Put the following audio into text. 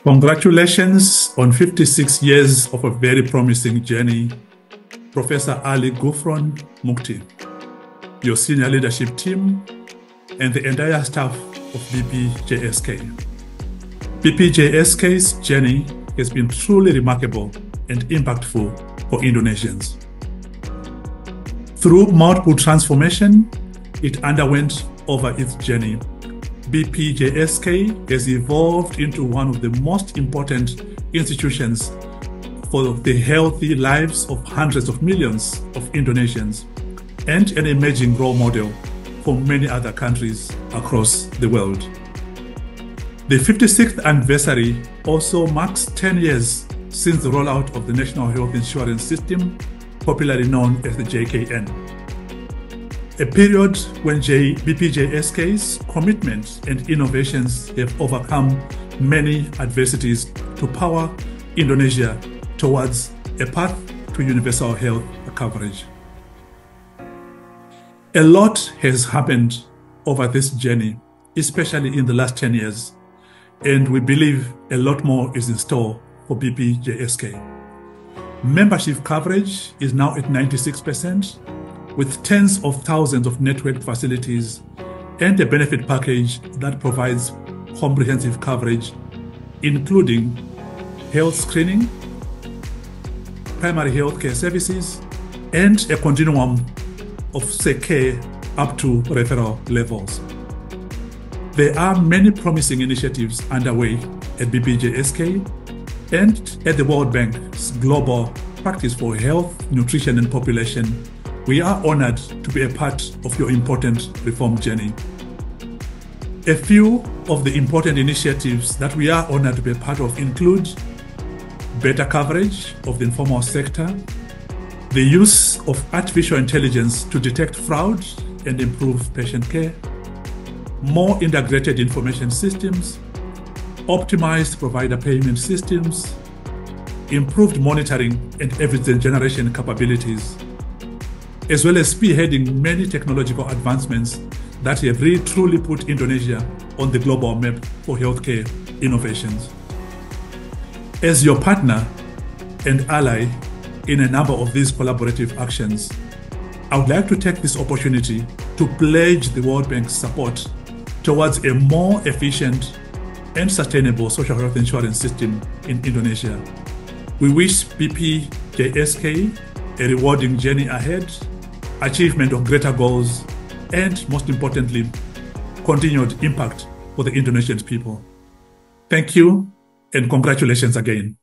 Congratulations on 56 years of a very promising journey, Professor Ali Gufron Mukti, your senior leadership team, and the entire staff of BPJSK. BPJSK's journey has been truly remarkable and impactful for Indonesians. Through multiple transformation it underwent over its journey, BPJSK has evolved into one of the most important institutions for the healthy lives of hundreds of millions of Indonesians and an emerging role model for many other countries across the world. The 56th anniversary also marks 10 years since the rollout of the National Health Insurance System, popularly known as the JKN. A period when BPJSK's commitment and innovations have overcome many adversities to power Indonesia towards a path to universal health coverage. A lot has happened over this journey, especially in the last 10 years, and we believe a lot more is in store for BPJSK. Membership coverage is now at 96%, with tens of thousands of network facilities and a benefit package that provides comprehensive coverage, including health screening, primary health care services, and a continuum of care up to referral levels. There are many promising initiatives underway at BPJSK and at the World Bank's Global Practice for Health, Nutrition and Population. We are honored to be a part of your important reform journey. A few of the important initiatives that we are honored to be a part of include better coverage of the informal sector, the use of artificial intelligence to detect fraud and improve patient care, more integrated information systems, optimized provider payment systems, improved monitoring and evidence generation capabilities, as well as spearheading many technological advancements that have really truly put Indonesia on the global map for healthcare innovations. As your partner and ally in a number of these collaborative actions, I would like to take this opportunity to pledge the World Bank's support towards a more efficient and sustainable social health insurance system in Indonesia. We wish BPJSK a rewarding journey ahead, achievement of greater goals, and most importantly, continued impact for the Indonesian people. Thank you and congratulations again.